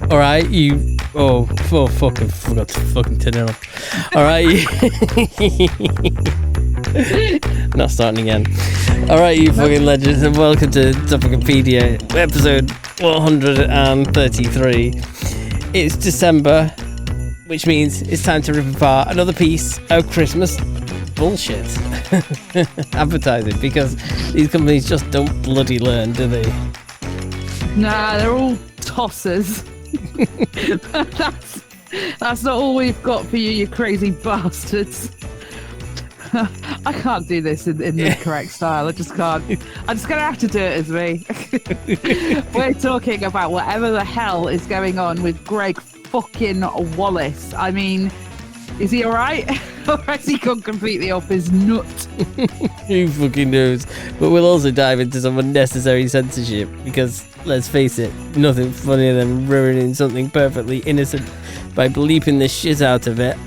All right, you. Oh, fucking forgot to fucking turn it off. All right, you. Not starting again. All right, you fucking legends, and welcome to Topicopedia, episode 133. It's December, which means it's time to rip apart another piece of Christmas bullshit advertising, because these companies just don't bloody learn, do they? Nah, they're all tossers. That's not all we've got for you, you crazy bastards. I can't do this in the correct style. I just can't. I'm just going to have to do it as me. We're talking about whatever the hell is going on with Greg fucking Wallace. I mean, is he all right? Or has he gone completely off his nut? Who fucking knows? But we'll also dive into some unnecessary censorship, because, let's face it, nothing funnier than ruining something perfectly innocent by bleeping the shit out of it.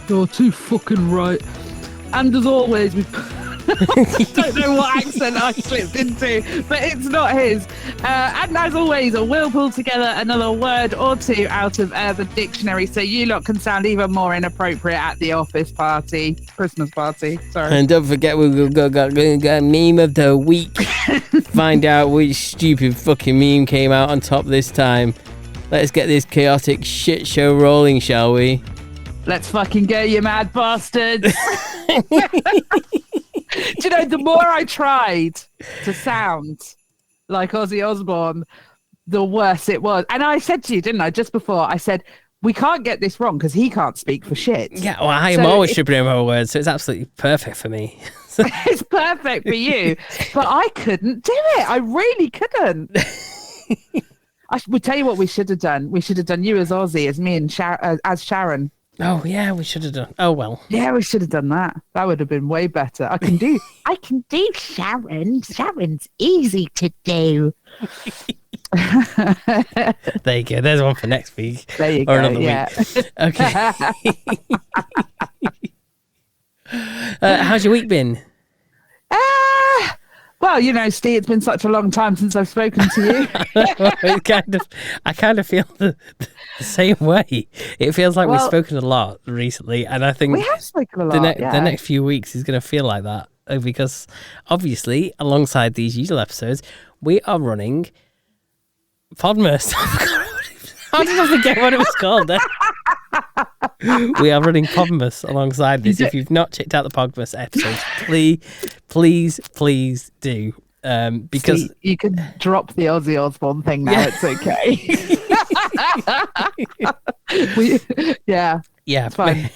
You're too fucking right. And as always, we I don't know what accent I slipped into, but it's not his. And as always, we'll pull together another word or two out of Urban Dictionary, so you lot can sound even more inappropriate at the office party, Christmas party. Sorry. And don't forget, we've got meme of the week. Find out which stupid fucking meme came out on top this time. Let's get this chaotic shit show rolling, shall we? Let's fucking go, you mad bastards. Do you know, the more I tried to sound like Ozzy Osbourne, the worse it was. And I said to you, didn't I, just before, I said, we can't get this wrong because he can't speak for shit. Yeah, well, I am always tripping over words, so it's absolutely perfect for me. It's perfect for you, but I couldn't do it. I really couldn't. I would tell you what we should have done. We should have done you as Ozzy, as me and as Sharon. Oh yeah, we should have done. Oh well. Yeah, we should have done that. That would have been way better. I can do Sharon. Sharon's easy to do. There you go. There's one for next week. There you or go. Another Yeah. week. Okay. How's your week been? Well, you know, Steve, it's been such a long time since I've spoken to you. I kind of feel the same way. It feels like we've spoken a lot recently, and I think we have spoken a lot. The next few weeks is going to feel like that, because obviously, alongside these usual episodes, we are running Podmas. How did I forget what it was called? We are running Podmas alongside this. If you've not checked out the Podmas episodes, please do. Because see, you can drop the Ozzy Osbourne thing now. Yeah. It's okay. Yeah, it's fine.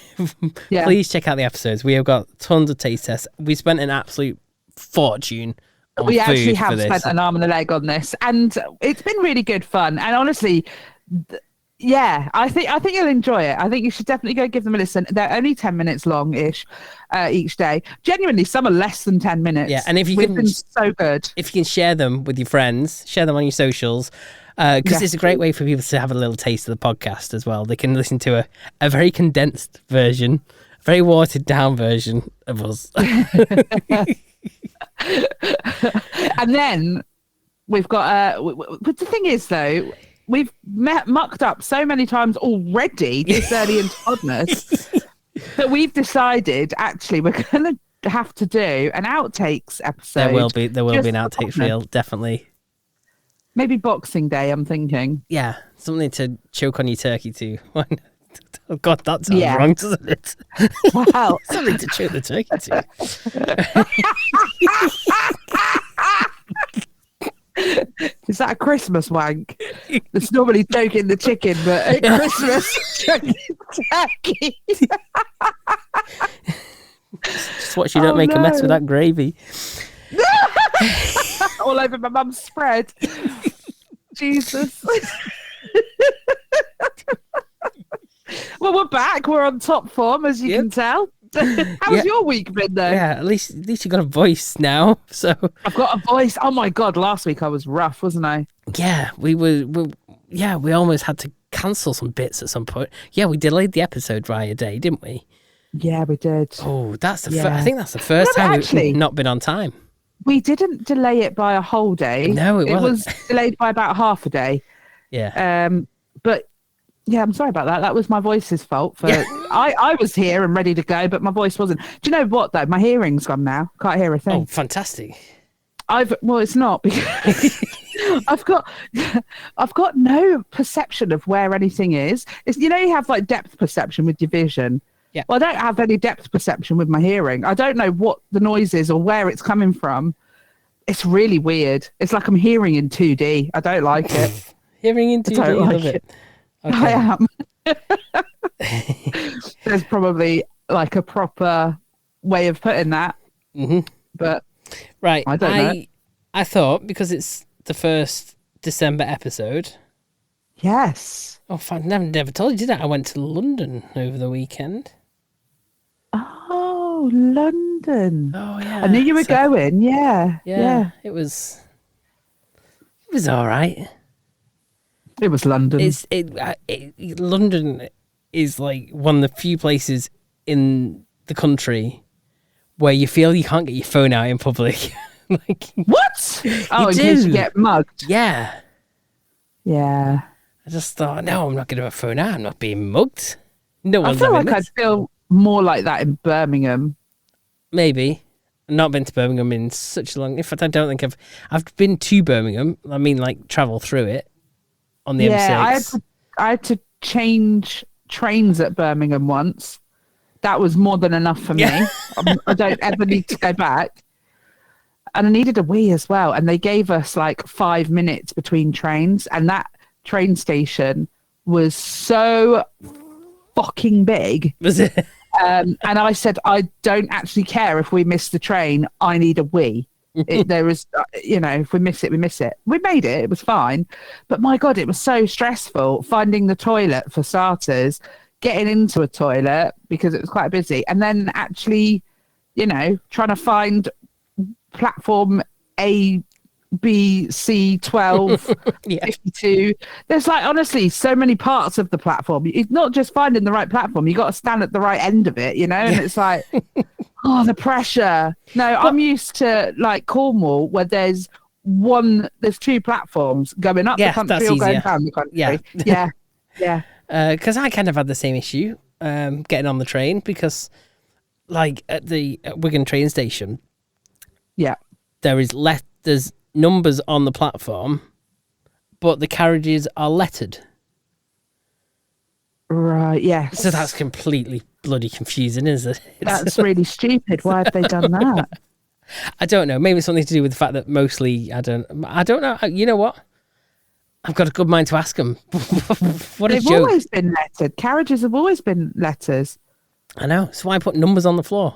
Yeah. Please check out the episodes. We have got tons of taste tests. We spent an absolute fortune. We actually have spent an arm and a leg on this, and it's been really good fun. And honestly, yeah, I think you'll enjoy it. I think you should definitely go give them a listen. They're only 10 minutes long-ish each day. Genuinely, some are less than 10 minutes. Yeah, and if you We've been so good. If you can share them with your friends, share them on your socials, because it's a great way for people to have a little taste of the podcast as well. They can listen to a very condensed version, a very watered down version of us. And then we've got but the thing is, though, we've mucked up so many times already this early into Podmas that we've decided actually we're going to have to do an outtakes episode. There will be an outtakes reel, definitely. Maybe Boxing Day, I'm thinking. Yeah, something to choke on your turkey to. Oh God, that sounds wrong, doesn't it? Wow. Something to choke the turkey to. Is that a Christmas wank? It's normally choking the chicken, but at Christmas, choking turkey. Just watch you don't make a mess with that gravy. All over my mum's spread. Jesus. Well, we're back. We're on top form, as you can tell. How's your week been, though? Yeah, at least you got a voice now. So I've got a voice. Oh my God! Last week I was rough, wasn't I? Yeah, we almost had to cancel some bits at some point. Yeah, we delayed the episode by a day, didn't we? Yeah, we did. Oh, that's the I think that's the first time we've not been on time. We didn't delay it by a whole day. No, it wasn't. Was delayed by about half a day. Yeah. but yeah, I'm sorry about that. That was my voice's fault. For Yeah. I was here and ready to go, but my voice wasn't. Do you know what though? My hearing's gone now. Can't hear a Oh, thing. fantastic. Well, it's not because I've got no perception of where anything is. It's you have like depth perception with your vision. Yeah. Well, I don't have any depth perception with my hearing. I don't know what the noise is or where it's coming from. It's really weird. It's like I'm hearing in 2D. I don't like it. Hearing in 2D, don't you like love it. I Okay. am. There's probably like a proper way of putting that, but Right. I don't know. I thought because it's the first December episode. yes. Oh, fine. Never told you, did I? I went to London over the weekend. Oh, London. Oh, yeah. I knew you were So- going. Yeah. Yeah. It was all right. It was London. London is like one of the few places in the country where you feel you can't get your phone out in public. Like, What? Oh, in do. case you get mugged. yeah. Yeah. I just thought, no, I'm not going to have a phone out. I'm not being mugged. No I one's feel having like I'd this. feel more like that in Birmingham. Maybe. I've not been to Birmingham in such a long. In fact, I don't think I've been to Birmingham. I mean, like travel through it on the M6. I had to change trains at Birmingham once. That was more than enough for me. Yeah. I don't ever need to go back. And I needed a wee as well. And they gave us like 5 minutes between trains. And that train station was so fucking big. Was it? And I said, I don't actually care if we miss the train. I need a wee. There was, if we miss it, we miss it. We made it. It was fine. But my God, it was so stressful finding the toilet for starters, getting into a toilet because it was quite busy. And then actually, trying to find platform A, B, C, 12, Yeah. 52. There's like, honestly, so many parts of the platform. It's not just finding the right platform. You got to stand at the right end of it, and it's like, oh, the pressure. No, I'm used to like Cornwall where there's two platforms going up Yeah, the country that's or going easier. down the country. Yeah. Yeah. Because I kind of had the same issue getting on the train because, like, at the Wigan train station, Yeah. there's numbers on the platform, but the carriages are lettered. Right. Yes. So that's completely bloody confusing, isn't it? That's really stupid. Why have they done that? I don't know. Maybe it's something to do with the fact that mostly I don't know. You know what? I've got a good mind to ask them. What a They've joke! always been lettered. Carriages have always been letters. I know. So why put numbers on the floor?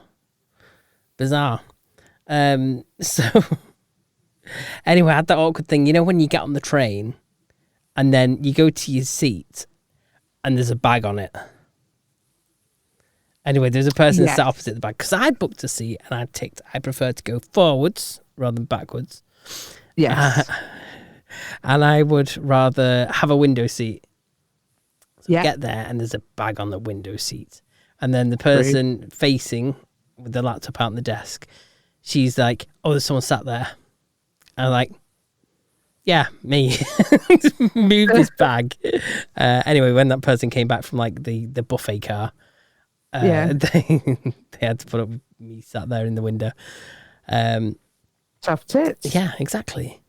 Bizarre. So anyway, I had that awkward thing. When you get on the train and then you go to your seat and there's a bag on it. Anyway, there's a person Yes. sat opposite the bag because I'd booked a seat and I ticked I prefer to go forwards rather than backwards. Yes. And I would rather have a window seat. Yeah. Get there and there's a bag on the window seat. And then the person facing with the laptop out on the desk, she's like, oh, there's someone sat there. And I'm like, yeah, me. Move this bag. Anyway, when that person came back from like the buffet car, Yeah. they had to put up with me sat there in the window. Tough tits. Yeah, exactly.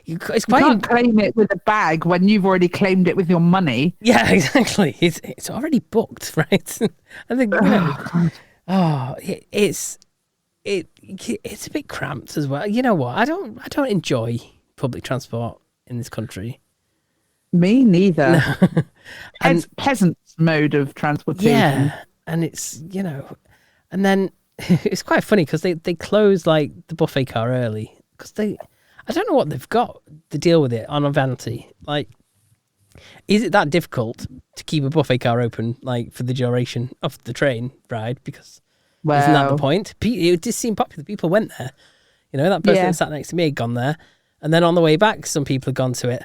It's You quite can't claim it with a bag when you've already claimed it with your money. Yeah, exactly. It's already booked, right? I think it's a bit cramped as well. You know what? I don't enjoy public transport in this country. Me neither. And- Peasants mode of transportation. Yeah, and it's and then it's quite funny because they close like the buffet car early because I don't know what they've got to deal with it on Avanti. Like, is it that difficult to keep a buffet car open like for the duration of the train ride? Because isn't that the point? It just seemed popular. People went there. That person that sat next to me had gone there, and then on the way back, some people had gone to it.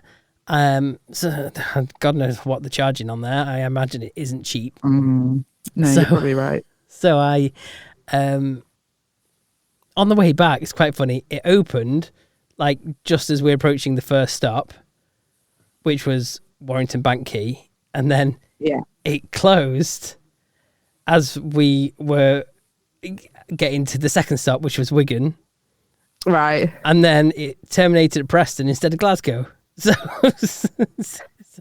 So God knows what they're charging on there. I imagine it isn't cheap. No, you're probably right. So I, on the way back, it's quite funny. It opened like just as we're approaching the first stop, which was Warrington Bank Quay, and then Yeah. it closed as we were getting to the second stop, which was Wigan, Right. and then it terminated at Preston instead of Glasgow. So,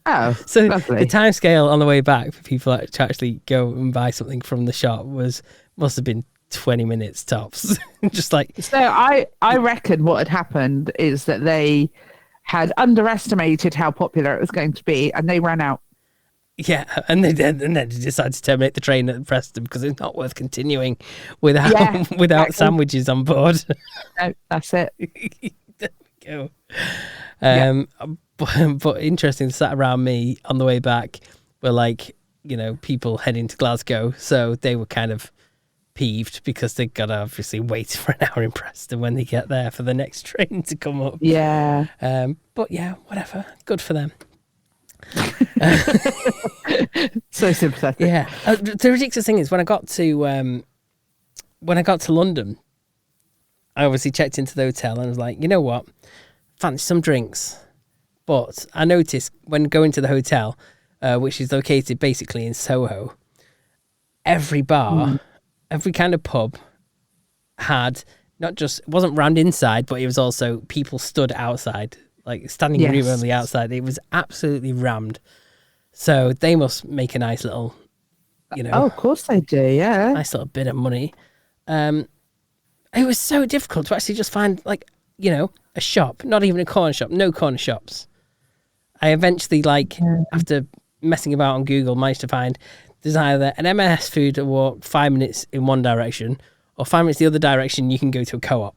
Oh, so lovely. the time scale on the way back for people to actually go and buy something from the shop must have been 20 minutes tops. Just like, So I reckon what had happened is that they had underestimated how popular it was going to be, and they ran out. yeah, and then they decided to terminate the train at Preston because it's not worth continuing without exactly. sandwiches on board. No, that's it. There we go. But interesting, sat around me on the way back were like, people heading to Glasgow, so they were kind of peeved because they got to obviously wait for an hour in Preston when they get there for the next train to come up. Yeah. But yeah, whatever, good for them. So sympathetic. Yeah. The ridiculous thing is when I got to London, I obviously checked into the hotel and was like, you know what, fancy some drinks. But I noticed when going to the hotel, which is located basically in Soho, every bar, every kind of pub had not just, it wasn't round inside, but it was also people stood outside, like standing room on the outside. It was absolutely rammed. So they must make a nice little, Oh, of course they do. Yeah. nice little bit of money. It was so difficult to actually just find a shop, not even a corner shop, no corner shops. I eventually, after messing about on Google, managed to find there's either an M&S food walk 5 minutes in one direction or 5 minutes the other direction. You can go to a co-op.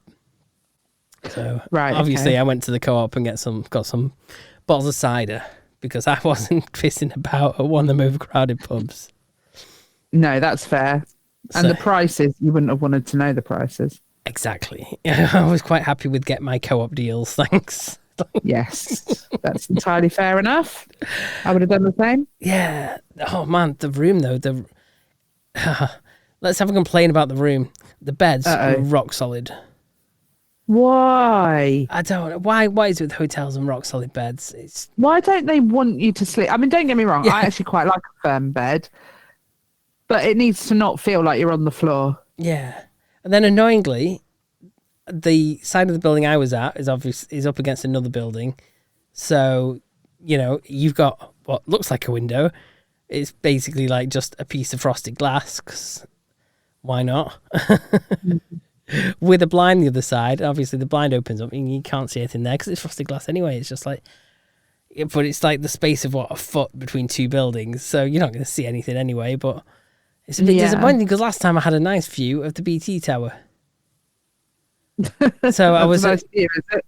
So obviously I went to the co-op and got some bottles of cider because I wasn't pissing about at one of them overcrowded pubs. No, that's fair. And the prices, you wouldn't have wanted to know the prices. Exactly. I was quite happy with get my co-op deals. Thanks. Yes, that's entirely fair enough. I would have done the same. Yeah. Oh man, the room though. Let's have a complaint about the room. The beds were rock solid. Why? I don't know why. What is it with hotels and rock solid beds? Why don't they want you to sleep? I mean, don't get me wrong. I actually quite like a firm bed, but it needs to not feel like you're on the floor. Yeah. And then annoyingly, the side of the building I was at is up against another building. So, you've got what looks like a window. It's basically like just a piece of frosted glass, 'cause why not? With a blind the other side, obviously the blind opens up and you can't see anything there because it's frosted glass anyway. It's just like, but it's like the space of a foot between two buildings. So you're not going to see anything anyway, but it's a bit disappointing because last time I had a nice view of the BT Tower. So I was nice view, is it?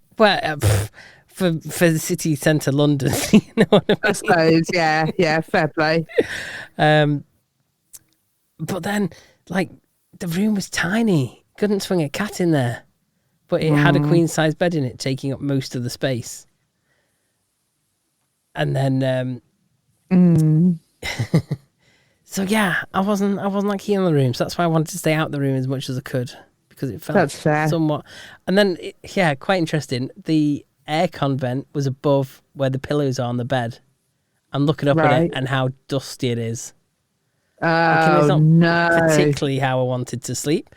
for the city centre London, you know what I mean? I suppose, yeah, fair play. But then, the room was tiny. Couldn't swing a cat in there, but it had a queen size bed in it, taking up most of the space. And then, so yeah, I wasn't that keen on the room. So that's why I wanted to stay out the room as much as I could. Because it felt somewhat, and then quite interesting. The aircon vent was above where the pillows are on the bed. I'm looking up at it and how dusty it is. Oh, not particularly how I wanted to sleep.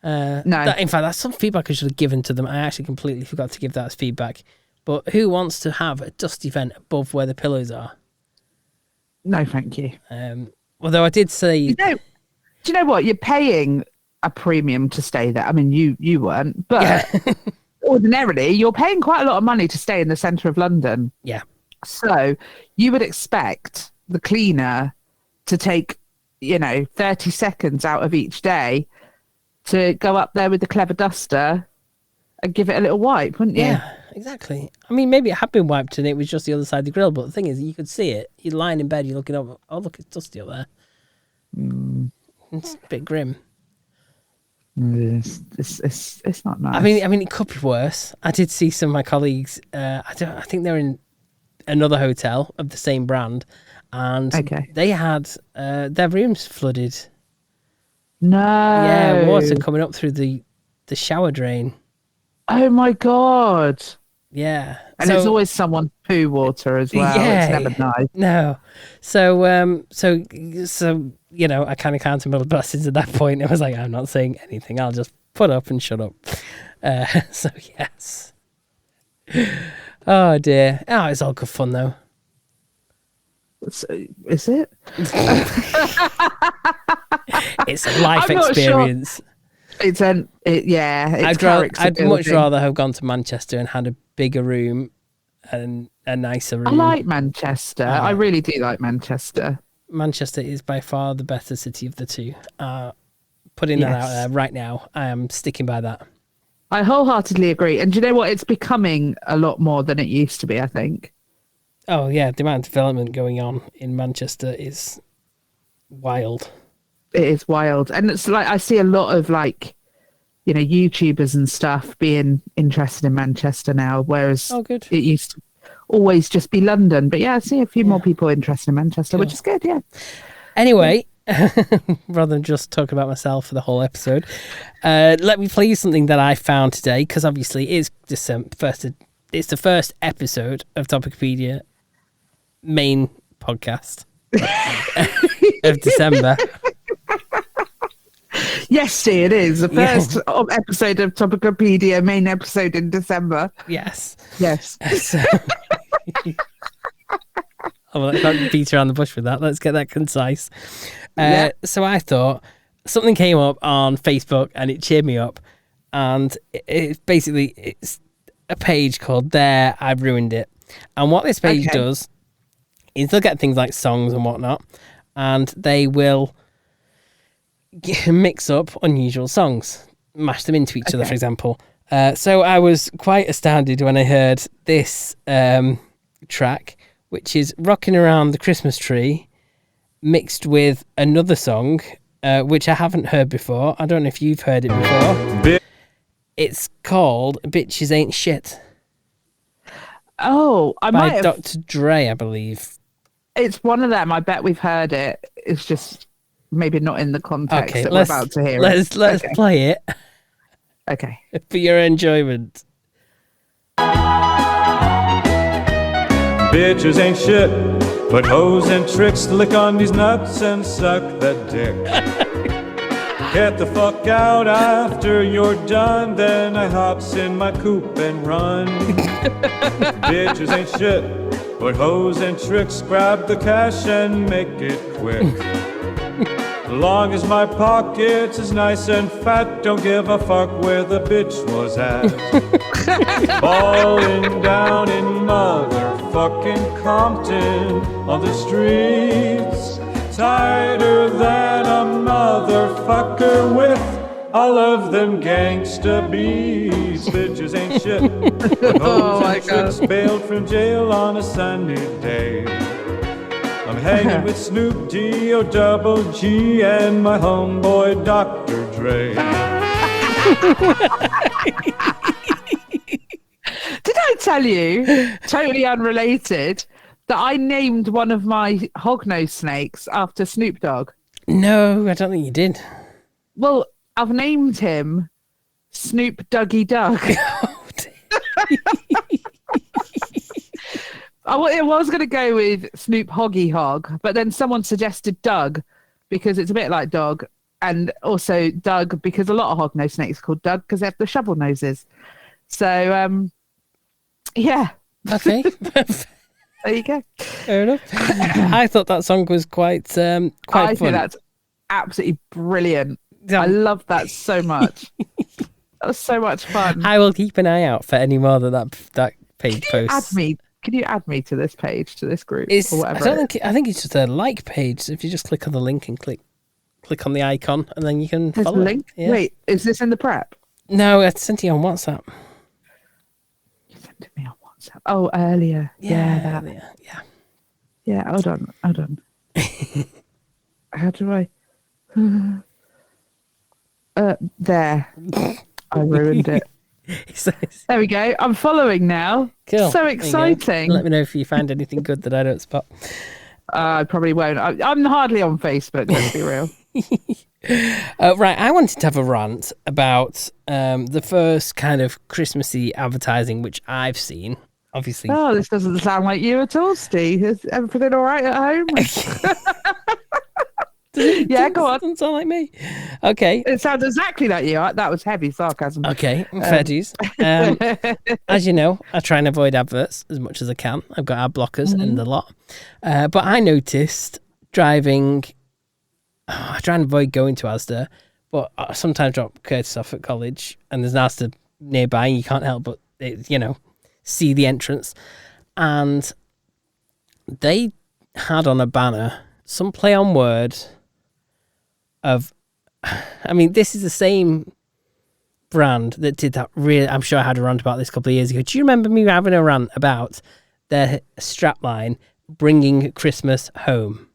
No, In fact, that's some feedback I should have given to them. I actually completely forgot to give that as feedback. But who wants to have a dusty vent above where the pillows are? No, thank you. Although I did say, do you know what? You're paying a premium to stay there. I mean, you weren't, but ordinarily you're paying quite a lot of money to stay in the centre of London. Yeah. So you would expect the cleaner to take, 30 seconds out of each day to go up there with the clever duster and give it a little wipe, wouldn't you? Yeah, exactly. I mean, maybe it had been wiped and it was just the other side of the grill, but the thing is, you could see it. You're lying in bed, you're looking up, oh, look, it's dusty up there. It's a bit grim. It's not nice. I mean, it could be worse. I did see some of my colleagues. I think they're in another hotel of the same brand, and they had their rooms flooded. No. Yeah, water coming up through the shower drain. Oh my God. Yeah. And it's always someone's poo water as well. It's never nice. No. So you know, I kind of counted my blessings at that point. I was like, I'm not saying anything. I'll just put up and shut up. So yes. Oh dear. Oh, it's all good fun though. Is it? It's a life experience. Sure. I'd much rather have gone to Manchester and had a bigger room and a nicer room. I like Manchester. I really do like Manchester. Manchester is by far the better city of the two. Putting that out there right now, I am sticking by that. I wholeheartedly agree. And do you know what? It's becoming a lot more than it used to be, I think. Oh, yeah. The amount of development going on in Manchester is wild. It is wild. And it's like, I see a lot of like, you know, YouTubers and stuff being interested in Manchester now, whereas it used to always just be London. But yeah, I see a few more people interested in Manchester, which is good, yeah. Anyway, rather than just talk about myself for the whole episode, let me play you something that I found today, because obviously it's the first episode of Topicopedia main podcast of December. Yes, see, it is the first episode of Topicopedia, main episode in December. Yes. So, let's not beat around the bush with that. Let's get that concise. So I thought something came up on Facebook and it cheered me up, and it's a page called There I've Ruined It, and what this page does is they'll get things like songs and whatnot, and they will mix up unusual songs, mash them into each other, for example. So I was quite astounded when I heard this track, which is Rocking Around the Christmas Tree, mixed with another song, which I haven't heard before. I don't know if you've heard it before. It's called Bitches Ain't Shit. Oh, by Dr. Dre, I believe. It's one of them. I bet we've heard it. It's just maybe not in the context that we're about to hear. Let's play it. Okay. For your enjoyment. Bitches ain't shit, but hoes and tricks. Lick on these nuts and suck the dick. Get the fuck out after you're done, then I hops in my coupe and run. Bitches ain't shit, but hoes and tricks. Grab the cash and make it quick. Long as my pockets is nice and fat, don't give a fuck where the bitch was at. Falling down in motherfucking Compton on the streets, tighter than a motherfucker with all of them gangsta beats. Bitches ain't shit, but hoes and tricks bailed from jail on a sunny day. I'm hanging with Snoop D-O double G and my homeboy Dr. Dre. Did I tell you, totally unrelated, that I named one of my hognose snakes after Snoop Dogg? No, I don't think you did. Well, I've named him Snoop Dougie Doug. I was going to go with Snoop Hoggy Hog, but then someone suggested Doug because it's a bit like dog, and also Doug because a lot of hognose snakes are called Doug because they have the shovel noses. So, yeah. Okay. There you go. Fair enough. I thought that song was quite fun. I think that's absolutely brilliant. I love that so much. That was so much fun. I will keep an eye out for any more that page posts. Can you add me to this page, to this group, or whatever? I think it's just a like page. So if you just click on the link and click on the icon, and then you can follow. The link? Yeah. Wait, is this in the prep? No, I sent it on WhatsApp. You sent it me on WhatsApp. Oh, earlier. Yeah. Hold on. How do I? There. I ruined it. There we go. I'm following now. Cool. So exciting. Let me know if you find anything good that I don't spot. I probably won't. I'm hardly on Facebook, let's be real. Right, I wanted to have a rant about the first kind of Christmassy advertising which I've seen. Obviously, Oh, this doesn't sound like you at all, Steve. Is everything all right at home? Yeah, go on. Doesn't sound like me. Okay. It sounds exactly like you. That was heavy sarcasm. Okay, fair dues. As you know, I try and avoid adverts as much as I can. I've got ad blockers and a lot. But I noticed driving. I try and avoid going to Asda, but I sometimes drop Curtis off at college, and there's an Asda nearby, and you can't help but see the entrance. And they had on a banner some play on word of, I mean, this is the same brand that did that. Really, I'm sure I had a rant about this a couple of years ago. Do you remember me having a rant about their strapline, bringing Christmas home?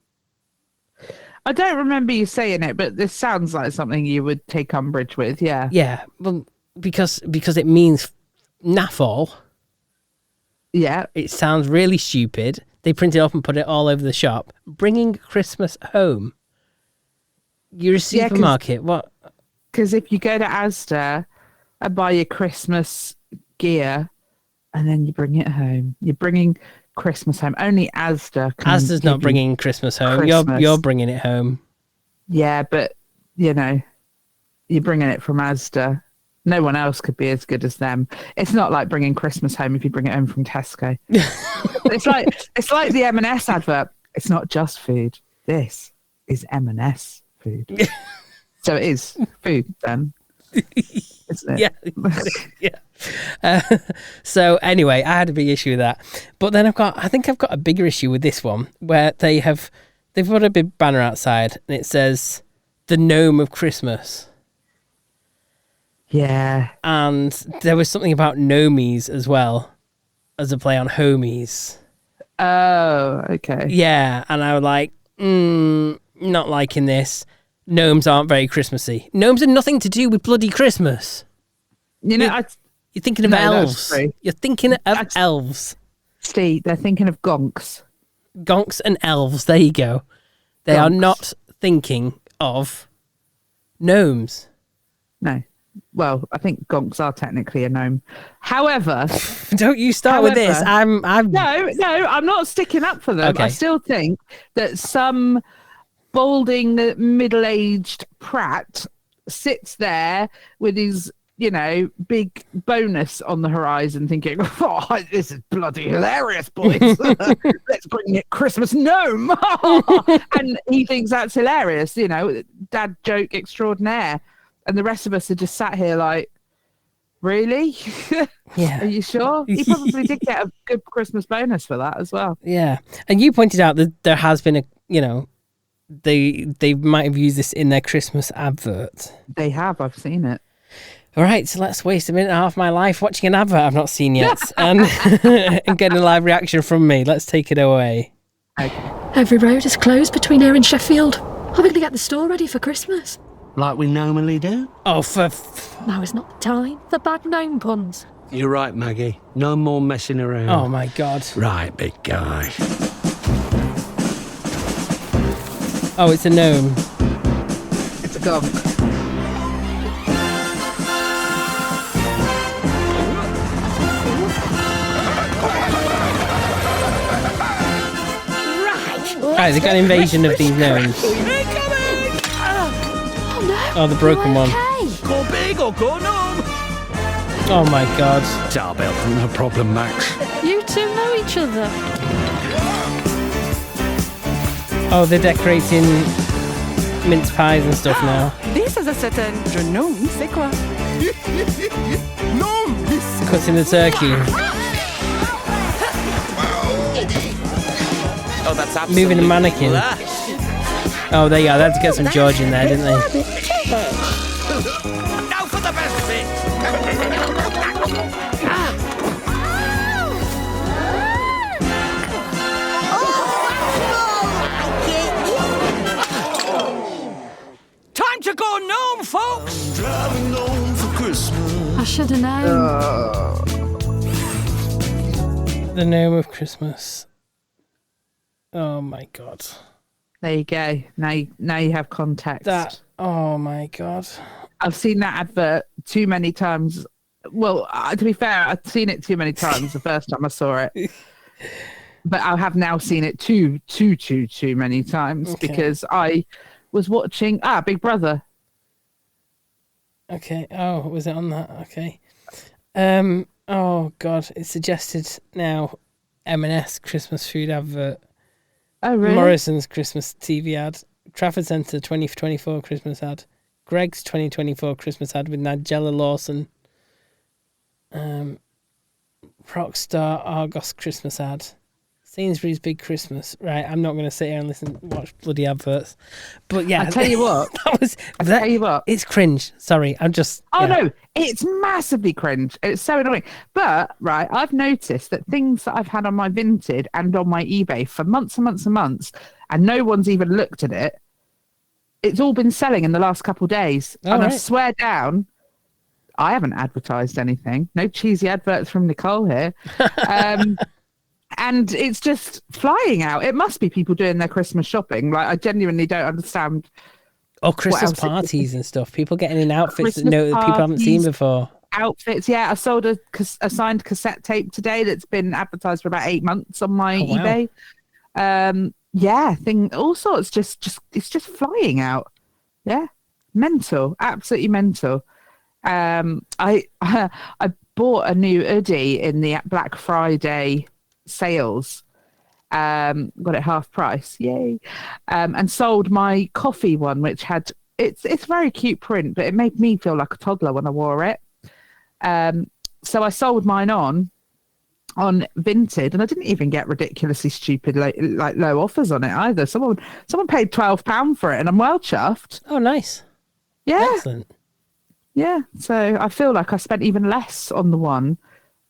I don't remember you saying it, but this sounds like something you would take umbrage with. Yeah. Yeah, well, because it means naff all. Yeah. It sounds really stupid. They print it up and put it all over the shop. Bringing Christmas home. You're a supermarket. What? Because if you go to Asda and buy your Christmas gear and then you bring it home, you're bringing Christmas home. Only Asda can. Asda's not bringing Christmas home. Christmas. You're bringing it home. Yeah, but, you're bringing it from Asda. No one else could be as good as them. It's not like bringing Christmas home if you bring it home from Tesco. It's like the M&S advert. It's not just food. This is M&S food. So it is food then. Isn't it? Yeah. So anyway, I had a big issue with that. But then I think I've got a bigger issue with this one where they've put a big banner outside and it says the Gnome of Christmas. Yeah. And there was something about gnomies as well as a play on homies. Oh, okay. Yeah. And I was like, not liking this. Gnomes aren't very Christmassy. Gnomes are nothing to do with bloody Christmas. You're thinking of No, elves. that's true. You're thinking of elves. Steve, they're thinking of gonks. Gonks and elves. There you go. They are Gonks. not thinking of gnomes. No. Well, I think gonks are technically a gnome. However, Don't you start with this. I'm no, I'm not sticking up for them. Okay. I still think that some balding middle-aged prat sits there with his, big bonus on the horizon thinking, oh, this is bloody hilarious, boys. Let's bring it Christmas gnome. And he thinks that's hilarious, dad joke extraordinaire. And the rest of us are just sat here like, really? Yeah. Are you sure? He probably did get a good Christmas bonus for that as well. Yeah. And you pointed out that there has been they might have used this in their Christmas advert. They have. I've seen it. All right, so let's waste a minute and a half of my life watching an advert I've not seen yet and getting a live reaction from me. Let's take it away. Okay. Every road is closed between here and Sheffield. Are we going to get the store ready for Christmas? Like we normally do? Oh, Now is not the time for bad gnome puns. You're right, Maggie. No more messing around. Oh my God. Right, big guy. Oh, it's a gnome. It's a gonk. Right, they've got an invasion of these gnomes. Oh, the broken one. Okay. Go big or go gnome. Oh my God. Darbell, no problem, Max. You two know each other. Oh, they're decorating mince pies and stuff now. This is a certain gnome, c'est quoi? Cutting the turkey. Oh, that's absolutely Moving the mannequin. Oh, there you go. They had to get some George in there, didn't they? Now for the best bit. Time to go gnome, folks. I should have known. The Gnome of Christmas. Oh my God. There you go. Now you have context. Oh my God. I've seen that advert too many times. Well, to be fair, I've seen it too many times the first time I saw it. But I have now seen it too many times because I was watching Big Brother. Okay. Oh, was it on that? Okay. Oh God, it's suggested now. M&S Christmas food advert. Oh, really? Morrison's Christmas TV ad. Trafford Centre 2024 Christmas ad. Greg's 2024 Christmas ad with Nigella Lawson. Rockstar Argos Christmas ad. Sainsbury's Big Christmas. Right, I'm not going to sit here and watch bloody adverts. But yeah, I tell you what. Tell you what. It's cringe. Sorry, I'm just. Oh no, it's massively cringe. It's so annoying. But right, I've noticed that things that I've had on my Vinted and on my eBay for months and months and months, and no one's even looked at it. It's all been selling in the last couple of days, and I swear down, I haven't advertised anything. No cheesy adverts from Nicole here. And it's just flying out. It must be people doing their Christmas shopping. Like, I genuinely don't understand. Oh, Christmas parties and stuff. People getting in outfits that people haven't seen before. Outfits, yeah. I sold a signed cassette tape today that's been advertised for about 8 months on my eBay. Yeah, all sorts. It's just flying out. Yeah, mental, absolutely mental. I bought a new hoodie in the Black Friday sales, got it half price, yay, and sold my coffee one, which had it's very cute print, but it made me feel like a toddler when I wore it. So I sold mine on Vinted, and I didn't even get ridiculously stupid like low offers on it either. Someone paid £12 for it, and I'm well chuffed. Oh, nice. Yeah, excellent. Yeah, so I feel like I spent even less on the one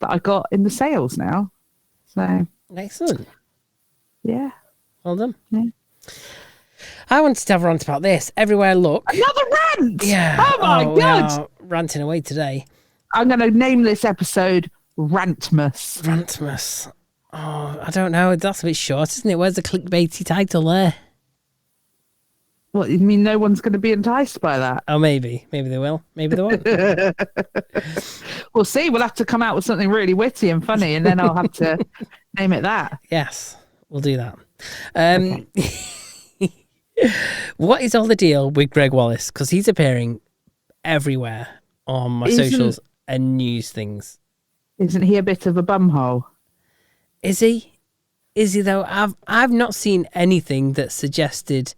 that I got in the sales now. So excellent. Yeah. Well done. Yeah. I wanted to have a rant about this. Everywhere I look. Another rant! Yeah. Oh my God. We are ranting away today. I'm going to name this episode Rantmas. Rantmas. Oh, I don't know. That's a bit short, isn't it? Where's the clickbaity title there? What, you mean no one's going to be enticed by that? Oh, maybe. Maybe they will. Maybe they won't. We'll see. We'll have to come out with something really witty and funny, and then I'll have to name it that. Yes, we'll do that. What is all the deal with Greg Wallace? Because he's appearing everywhere on my socials and news things. Isn't he a bit of a bumhole? Is he? Is he though? I've not seen anything that suggested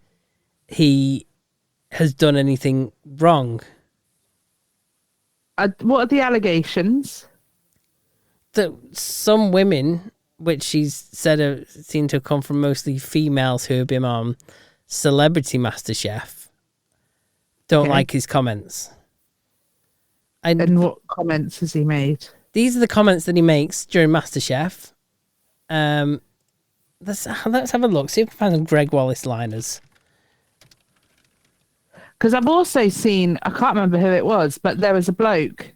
he has done anything wrong. What are the allegations? That some women, which she's said seem to come from mostly females who have been on Celebrity MasterChef, don't like his comments. And what comments has he made? These are the comments that he makes during MasterChef. Let's have a look. See if we can find some Greg Wallace liners. Because I've also seen, I can't remember who it was, but there was a bloke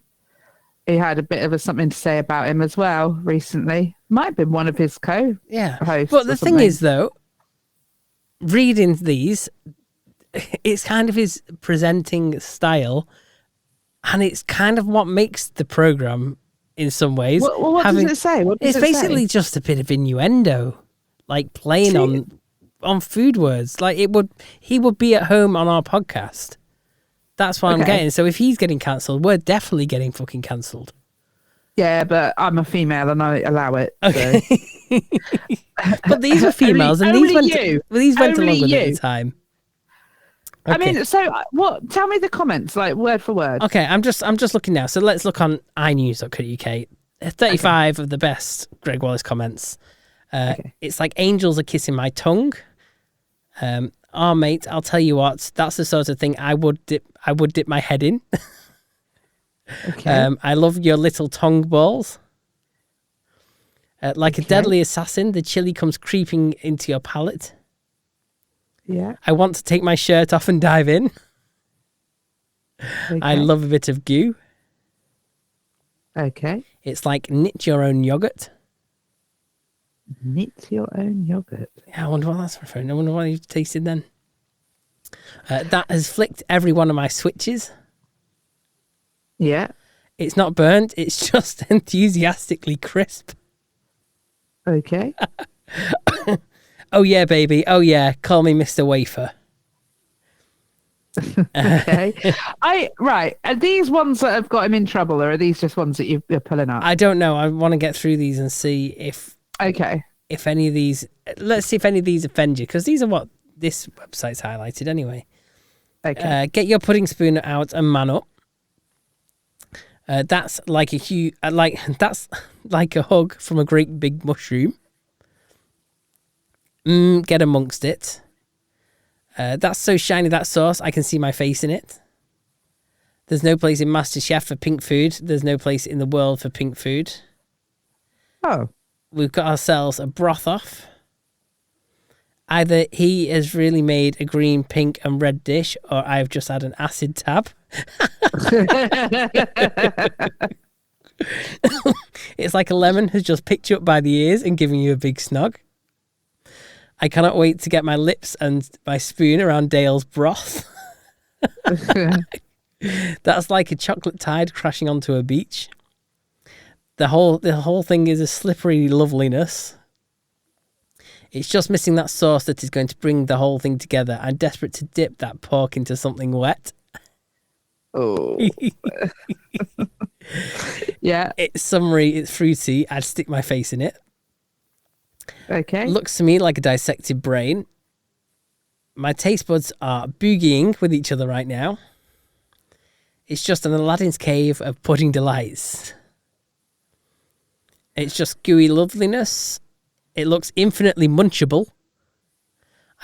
who had a bit of something to say about him as well recently. Might have been one of his co-hosts. But the thing is, though, reading these, it's kind of his presenting style, and it's kind of what makes the program in some ways. What does it say? It's basically just a bit of innuendo, like playing on food words. Like he would be at home on our podcast. That's what I'm getting. So if he's getting cancelled, we're definitely getting fucking cancelled. Yeah, but I'm a female and I allow it. Okay. So. But these are females, and these went along with it at the time. Okay. I mean, so what? Tell me the comments, like word for word. Okay, I'm just looking now. So let's look on inews.co.uk. 35 of the best Greg Wallace comments. It's like angels are kissing my tongue. Mate, I'll tell you what, that's the sort of thing I would dip my head in. I love your little tongue balls. Like a deadly assassin, the chili comes creeping into your palate. Yeah. I want to take my shirt off and dive in. I love a bit of goo. Okay. It's like knit your own yogurt. Knit your own yogurt. Yeah, I wonder what that's referring to. I wonder what you've tasted then. That has flicked every one of my switches. Yeah. It's not burnt. It's just enthusiastically crisp. Okay. Oh, yeah, baby. Oh, yeah. Call me Mr. Wafer. Okay. Right. Are these ones that have got him in trouble, or are these just ones that you're pulling up? I don't know. I want to get through these and see if Okay. any of these. Let's see if any of these offend you, because these are what this website's highlighted anyway. Okay. Get your pudding spoon out and man up. That's like a huge, that's like a hug from a great big mushroom. Get amongst it. That's so shiny, that sauce, I can see my face in it. There's no place in MasterChef for pink food. There's no place in the world for pink food. Oh. We've got ourselves a broth off. Either he has really made a green, pink, and red dish, or I've just had an acid tab. It's like a lemon has just picked you up by the ears and given you a big snog. I cannot wait to get my lips and my spoon around Dale's broth. That's like a chocolate tide crashing onto a beach. The whole thing is a slippery loveliness. It's just missing that sauce that is going to bring the whole thing together. I'm desperate to dip that pork into something wet. Oh. Yeah. It's summery, it's fruity. I'd stick my face in it. Okay. Looks to me like a dissected brain. My taste buds are boogieing with each other right now. It's just an Aladdin's cave of pudding delights. It's just gooey loveliness. It looks infinitely munchable.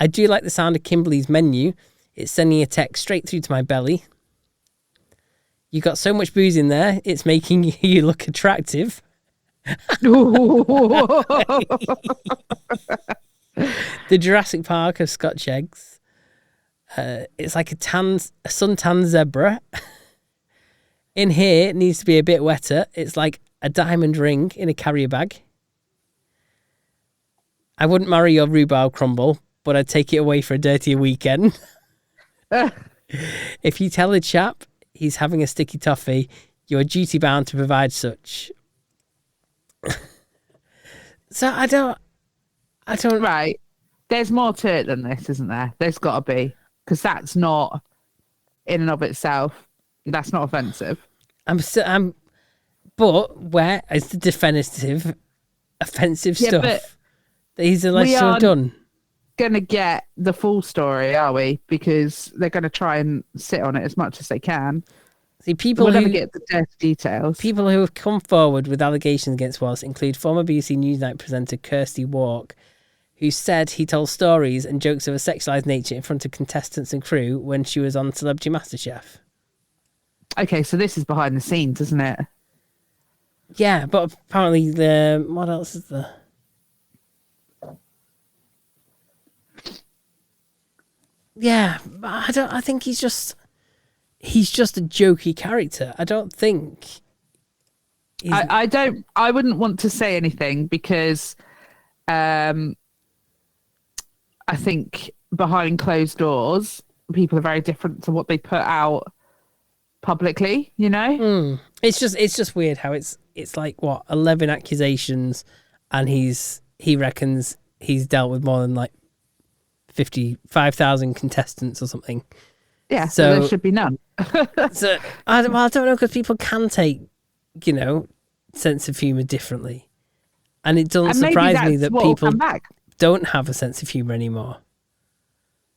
I do like the sound of Kimberly's menu. It's sending a text straight through to my belly. You got so much booze in there, it's making you look attractive. The Jurassic Park of Scotch eggs. It's like a suntan zebra. In here, it needs to be a bit wetter. It's like a diamond ring in a carrier bag. I wouldn't marry your rhubarb crumble, but I'd take it away for a dirtier weekend. If you tell a chap he's having a sticky toffee, you're duty bound to provide such. So I don't. Right. There's more to it than this, isn't there? There's got to be, because that's not, in and of itself, that's not offensive. But where is the definitive, offensive stuff that he's alleged to have done? Gonna get the full story, are we? Because they're gonna try and sit on it as much as they can. See, people we'll who never get the dirty details. People who have come forward with allegations against Wallace include former BBC Newsnight presenter Kirsty Walk, who said he told stories and jokes of a sexualised nature in front of contestants and crew when she was on Celebrity MasterChef. Okay, so this is behind the scenes, isn't it? Yeah, but apparently what else is there? Yeah, but I think he's just a jokey character. I don't think I wouldn't want to say anything because I think behind closed doors people are very different to what they put out publicly, you know? It's just weird how it's like what 11 accusations and he reckons he's dealt with more than like 55,000 contestants or something. Yeah, so there should be none. So I don't know, because people can take, sense of humour differently, and it doesn't surprise me that people don't have a sense of humour anymore.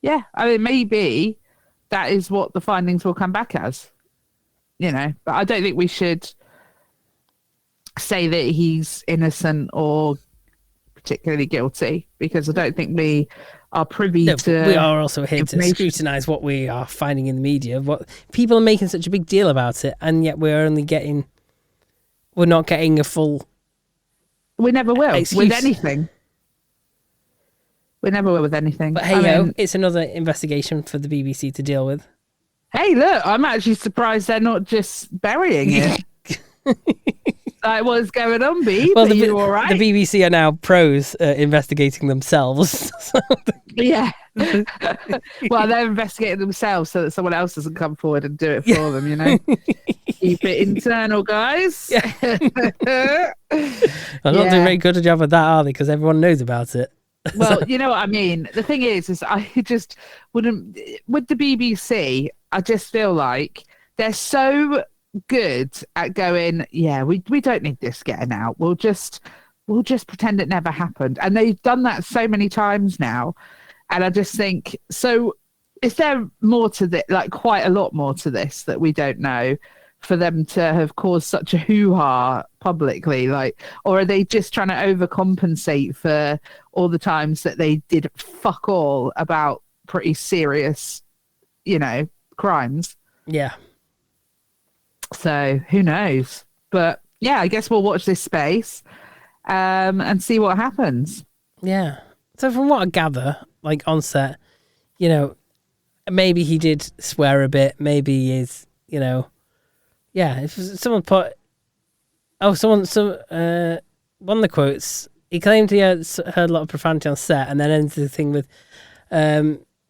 Yeah, I mean, maybe that is what the findings will come back as, but I don't think we should say that he's innocent or particularly guilty, because I don't think we are privy to. We are also here to scrutinise what we are finding in the media. What people are making such a big deal about it, and yet we're not getting a full. We never will excuse. with anything. We never will with anything. But hey, it's another investigation for the BBC to deal with. Hey, look! I'm actually surprised they're not just burying it. Like, what's going on, Beeb? Well, Are you all right? the BBC are now pros investigating themselves. Yeah. Well, they're investigating themselves so that someone else doesn't come forward and do it for them, you know? Keep it internal, guys. They're not doing a very good a job of that, are they? Because everyone knows about it. Well, you know what I mean? The thing is I just wouldn't... With the BBC, I just feel like they're so good at going, yeah, we don't need this getting out. We'll just pretend it never happened. And they've done that so many times now. And I just think, so is there more to this, like quite a lot more to this that we don't know for them to have caused such a hoo-ha publicly? Like, or are they just trying to overcompensate for all the times that they did fuck all about pretty serious, you know, crimes? Yeah. So who knows? But yeah, I guess we'll watch this space and see what happens. Yeah. So from what I gather, like on set, you know, maybe he did swear a bit. Maybe he is, you know, yeah. If someone put, one of the quotes, he claimed he had heard a lot of profanity on set, and then ends the thing with,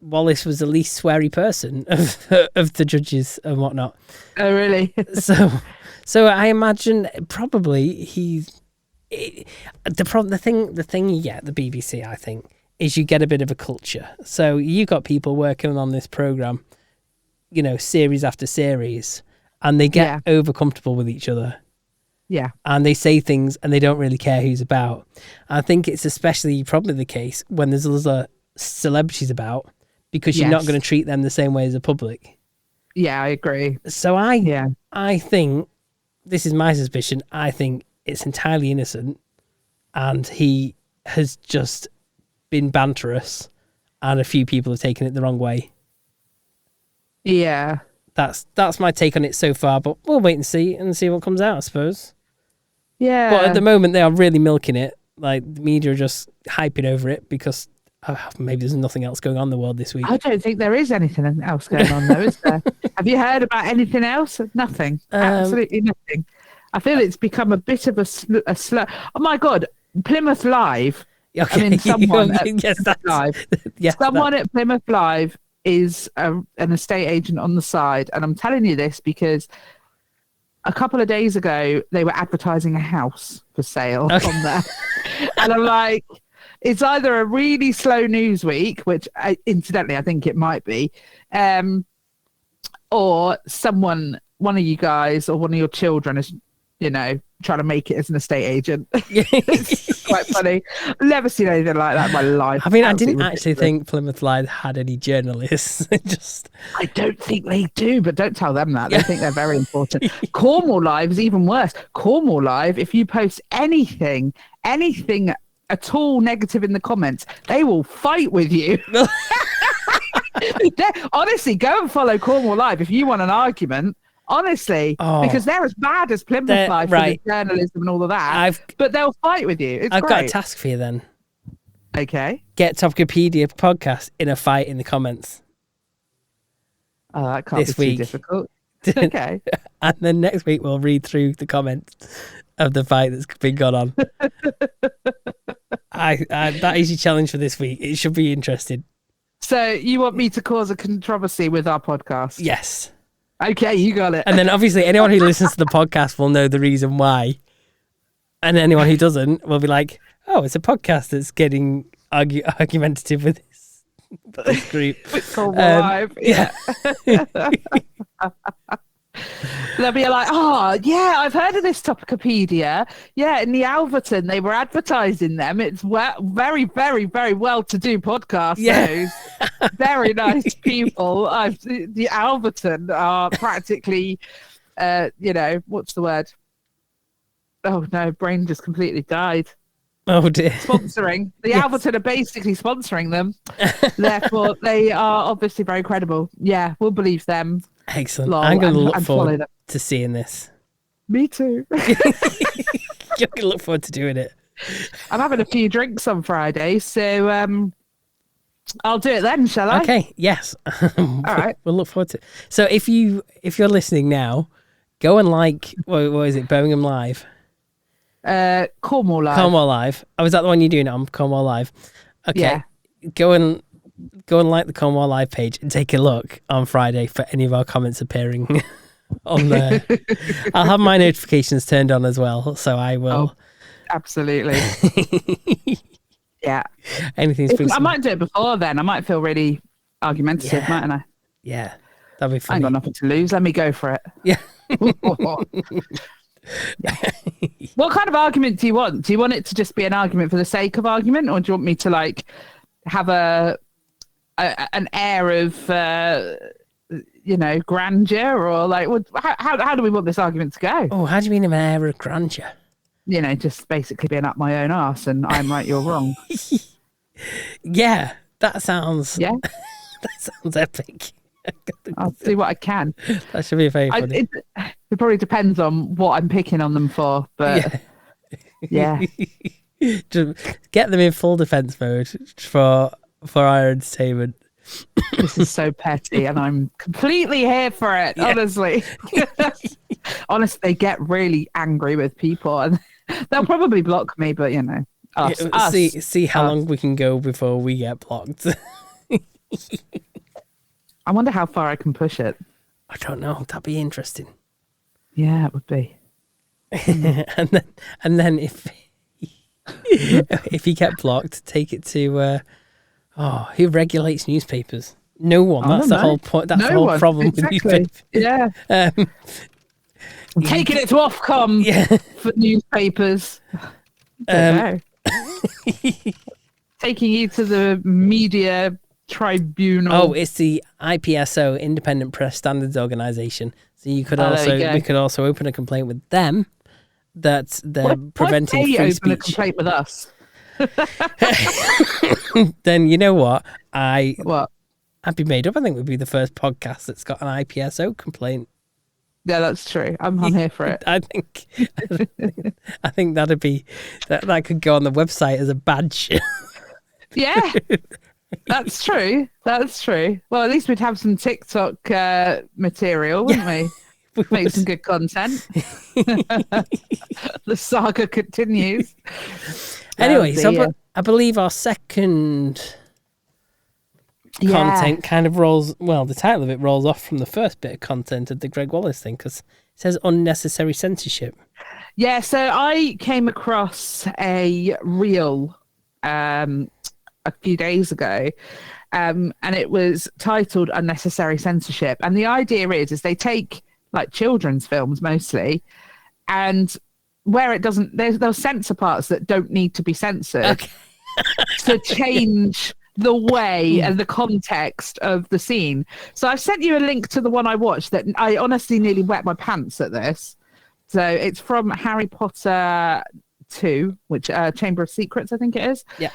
Wallace was the least sweary person of the judges and whatnot. Oh, really? So I imagine probably the thing you get at the BBC, I think, is you get a bit of a culture. So you got people working on this program, you know, series after series, and they get over comfortable with each other. Yeah. And they say things and they don't really care who's about. I think it's especially probably the case when there's other celebrities about, because you're not going to treat them the same way as the public. Yeah, I agree. So I think, this is my suspicion, I think it's entirely innocent and he has just been banterous and a few people have taken it the wrong way. Yeah. That's my take on it so far, but we'll wait and see what comes out, I suppose. Yeah. But at the moment they are really milking it. Like the media are just hyping over it because maybe there's nothing else going on in the world this week. I don't think there is anything else going on though, is there? Have you heard about anything else? Nothing. Absolutely nothing. I feel it's become a bit of a slur. Oh my God, Plymouth Live. Okay. I mean, someone at yes, Plymouth Live. Yes, someone at Plymouth Live is an estate agent on the side, and I'm telling you this because a couple of days ago they were advertising a house for sale on there, and I'm like, it's either a really slow news week, which incidentally I think it might be, or one of you guys or one of your children is, you know, trying to make it as an estate agent. It's quite funny. I've never seen anything like that in my life. I mean, I didn't actually think Plymouth Live had any journalists. I don't think they do, but don't tell them that. They think they're very important. Cornwall Live is even worse. Cornwall Live, if you post anything at all negative in the comments, they will fight with you. Honestly, go and follow Cornwall Live if you want an argument. Honestly, because they're as bad as Plymouth Live for the journalism and all of that. But they'll fight with you. I've got a task for you then. Okay. Get Topicopedia podcast in a fight in the comments. Oh, that can't be too difficult. Okay. And then next week we'll read through the comments of the fight that's been gone on. That is your challenge for this week. It should be interesting. So you want me to cause a controversy with our podcast? Yes. Okay, you got it. And then obviously anyone who listens to the podcast will know the reason why. And anyone who doesn't will be like, oh, it's a podcast that's getting argumentative with this group. It's called Live. Yeah. They'll be like, oh, yeah, I've heard of this Topicopedia. Yeah, in the Alverton, they were advertising them. It's very, very, very well-to-do podcast. Yeah. Very nice people. The Alverton are practically, you know, what's the word? Oh, no, brain just completely died. Oh, dear. Sponsoring. The Alverton are basically sponsoring them. Therefore, they are obviously very credible. Yeah, we'll believe them. Excellent. I'm going to look forward to seeing this. Me too. You're going to look forward to doing it. I'm having a few drinks on Friday, so I'll do it then, shall I? Okay, yes. All right. We'll look forward to it. So if you're listening now, go and like, what is it, Birmingham Live? Cornwall Live. Cornwall Live. Oh, is that the one you're doing it on? Cornwall Live. Okay. Yeah. Go and like the Cornwall Live page and take a look on Friday for any of our comments appearing on there. I'll have my notifications turned on as well, so I will. Oh, absolutely. Yeah. Anything's free. I might do it before then. I might feel really argumentative, Yeah. mightn't I? Yeah, that'd be I funny. ain't got nothing to lose. Let me go for it. Yeah. What kind of argument do you want? Do you want it to just be an argument for the sake of argument, or do you want me to like have an air of grandeur, or like how do we want this argument to go? Oh, how do you mean an air of grandeur? Just basically being up my own arse and I'm right, you're wrong. Yeah, that sounds. Yeah, That sounds epic. I'll do what I can. That should be very funny. It probably depends on what I'm picking on them for, but yeah. Just get them in full defense mode for our entertainment. This is so petty, and I'm completely here for it. Yeah. Honestly, honestly, they get really angry with people, and they'll probably block me. But us. See how long we can go before we get blocked. I wonder how far I can push it. I don't know. That'd be interesting. Yeah, it would be. and then if you get blocked, take it to who regulates newspapers? No one. I That's don't the know. whole point. That's the No whole one. problem Exactly. with newspapers. Yeah. I'm taking it to Ofcom Yeah. for newspapers. Don't know. Taking you to the media tribunal. Oh, it's the IPSO, Independent Press Standards Organization. So you could we could also open a complaint with them that they're preventing they free open a speech. complaint with us. Then you know what? What? I'd be made up. I think we'd be the first podcast that's got an IPSO complaint. Yeah, that's true. I'm here for it. I think that'd be that could go on the website as a badge. Yeah, that's true. That's true. Well, at least we'd have some TikTok material, wouldn't we? Make some good content. The saga continues. Anyway, Oh, so dear. I believe our second content kind of rolls. Well, the title of it rolls off from the first bit of content of the Greg Wallace thing because it says unnecessary censorship. Yeah, so I came across a reel a few days ago, and it was titled "Unnecessary Censorship." And the idea is they take like children's films mostly, and where it doesn't, they'll censor parts that don't need to be censored to change the way and the context of the scene. So I've sent you a link to the one I watched that I honestly nearly wet my pants at this. So it's from Harry Potter 2, which Chamber of Secrets, I think it is. Yeah.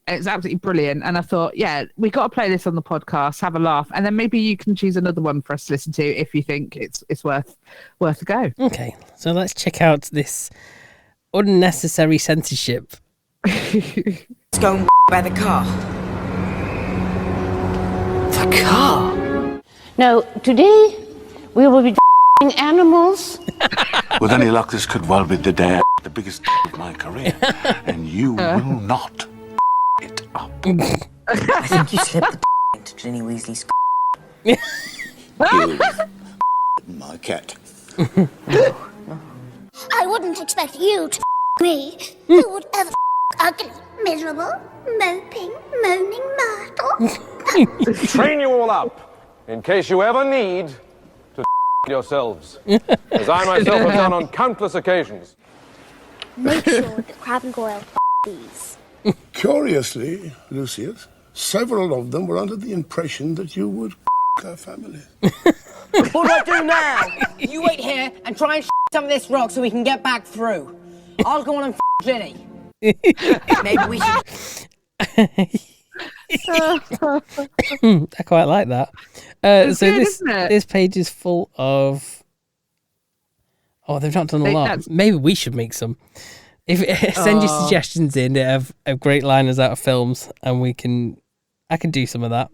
It's absolutely brilliant. And I thought, yeah, we got to play this on the podcast, have a laugh, and then maybe you can choose another one for us to listen to if you think it's worth a go. Okay, so let's check out this unnecessary censorship. Let's go and by the car. The car? No, today we will be animals. With any luck, this could well be the day the biggest of my career, and you will not it up. I think you slipped the into Ginny Weasley's. My cat. I wouldn't expect you to me. Who would ever ugly, miserable, moping, moaning myrtle? Train you all up in case you ever need to yourselves, as I myself have done on countless occasions. Make sure that Crab and Goyle these. Curiously, Lucius, several of them were under the impression that you would our family. What do I do now? You wait here and try and some of this rock so we can get back through. I'll go on and Ginny. Maybe we should. I quite like that. So good, isn't it? this page is full of. Oh, they've not done a lot. that's- Maybe we should make some. Send your suggestions in of great liners out of films, and I can do some of that.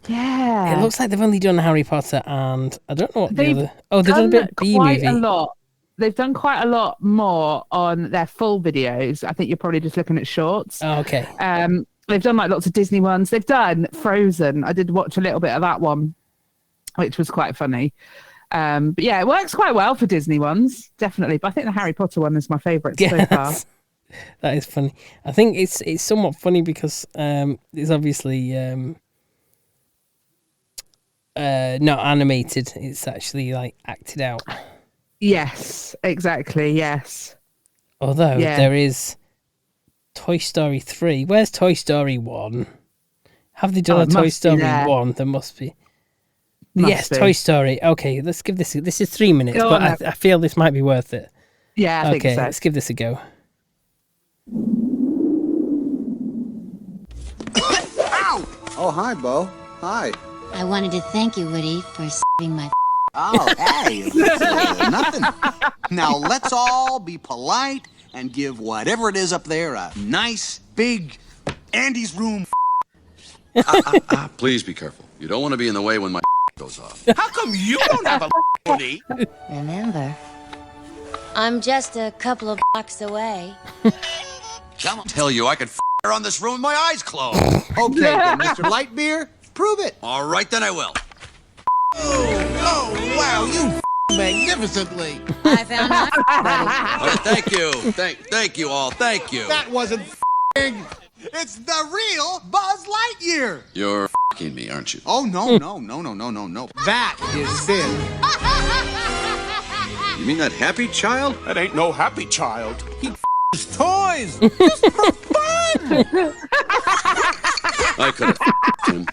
Yeah. It looks like they've only done Harry Potter, and I don't know what the They've other. Oh, they've done a bit of B quite movie. a lot. they've done quite a lot more on their full videos. I think you're probably just looking at shorts. Oh, okay. They've done like lots of Disney ones. They've done Frozen. I did watch a little bit of that one, which was quite funny. But yeah, it works quite well for Disney ones, definitely. But I think the Harry Potter one is my favourite so far. That is funny. I think it's somewhat funny because it's obviously not animated. It's actually like acted out. Yes, exactly. Yes. Although there is Toy Story 3. Where's Toy Story 1? Have they done a Toy Story 1? There must be. Yes, Toy Story. Okay, let's give this. This is 3 minutes, but I feel this might be worth it. Yeah, I think so. Let's give this a go. Ow! Oh, hi, Bo. Hi. I wanted to thank you, Woody, for saving my. Oh, hey, nothing. Now let's all be polite and give whatever it is up there a nice, big Andy's room. Please be careful. You don't want to be in the way when my goes off. How come you don't have a Woody? Remember, I'm just a couple of blocks away. Come on, tell you I could her on this room with my eyes closed. Okay, then, Mr. Lightbeer, prove it. All right, then I will. Oh, wow, you magnificently. I found out. Thank you. Thank you all. Thank you. That wasn't It's the real Buzz Lightyear. You're f***ing me, aren't you? Oh, no. That is sin. You mean that happy child? That ain't no happy child. He f***s toys. Just for fun. I could have him.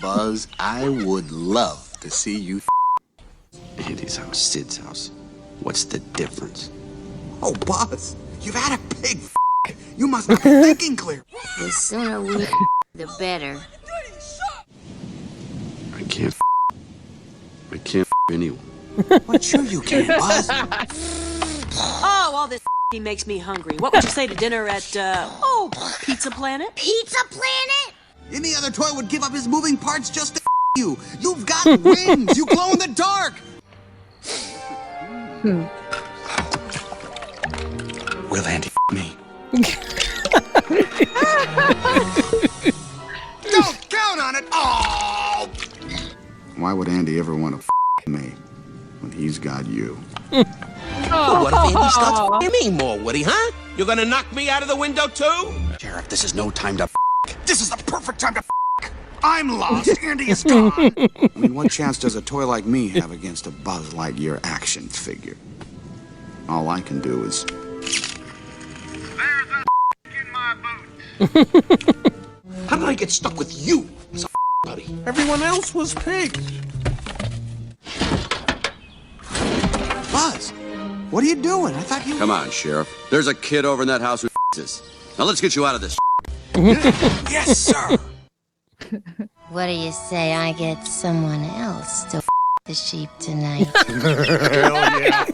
Buzz, I would love to see you Andy's house, Sid's house. What's the difference? Oh, Buzz, you've had a big You must not be thinking clear. The sooner we the better. I can't anyone. What sure you can, Buzz? Oh, all this makes me hungry. What would you say to dinner at, Pizza Planet? Pizza Planet? Any other toy would give up his moving parts just to you. You've got wings. You glow in the dark. Will Andy me? Don't count on it. Oh! Why would Andy ever want to me when he's got you? Well, what if Andy starts me more, Woody, huh? You're gonna knock me out of the window, too? Sheriff, this is no time to This is the perfect time to I'm lost. Andy is gone. I mean, what chance does a toy like me have against a Buzz Lightyear action figure? All I can do is... There's a in my boots. How did I get stuck with you as a buddy? Everyone else was pigs. Buzz, what are you doing? I thought you... Come on, Sheriff. There's a kid over in that house who this. Now let's get you out of this. Yes, sir. What do you say I get someone else to the sheep tonight? Hell yeah.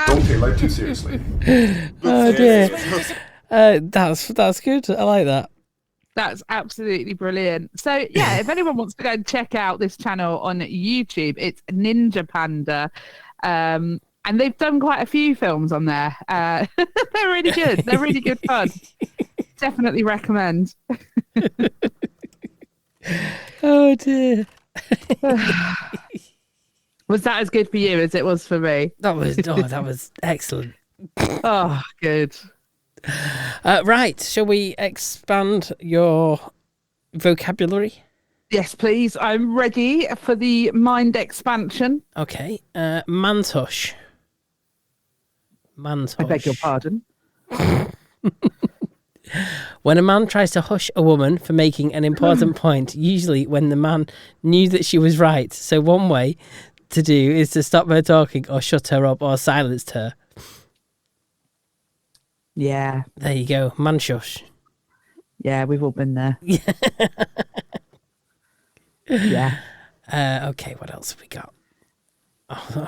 Don't take life too seriously. Oh dear. That's good. I like that. That's absolutely brilliant. So yeah, if anyone wants to go and check out this channel on YouTube, it's Ninja Panda. And they've done quite a few films on there. They're really good. They're really good fun. Definitely recommend. Oh dear. Was that as good for you as it was for me? That was excellent. Oh, good. Right, shall we expand your vocabulary? Yes, please. I'm ready for the mind expansion. Okay. Mantush. Mantush. I beg your pardon. When a man tries to hush a woman for making an important point, usually when the man knew that she was right. So one way to do is to stop her talking or shut her up or silence her. Yeah. There you go. Man shush. Yeah, we've all been there. Yeah. Okay, what else have we got?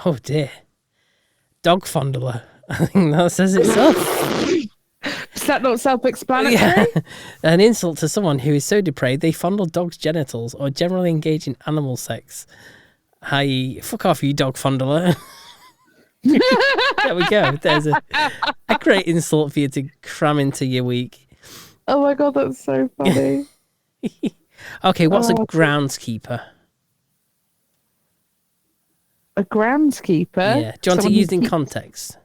Oh dear. Dog fondler. I think that says itself. Is that not self-explanatory? Yeah. An insult to someone who is so depraved they fondle dogs' genitals or generally engage in animal sex. Hi, fuck off, you dog fondler. There we go. There's a great insult for you to cram into your week. Oh my god, that's so funny. Okay, what's a groundskeeper? A groundskeeper? Yeah. Do you want to use in context?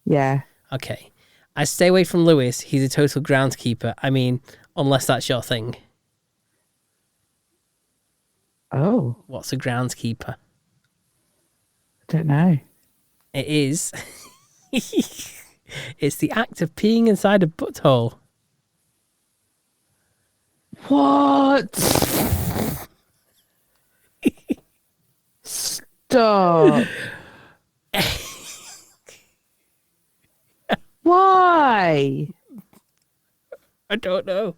Yeah. Okay. I stay away from Lewis. He's a total groundskeeper. I mean, unless that's your thing. Oh. What's a groundskeeper? I don't know. It is. It's the act of peeing inside a butthole. What? Stop. Why? I don't know.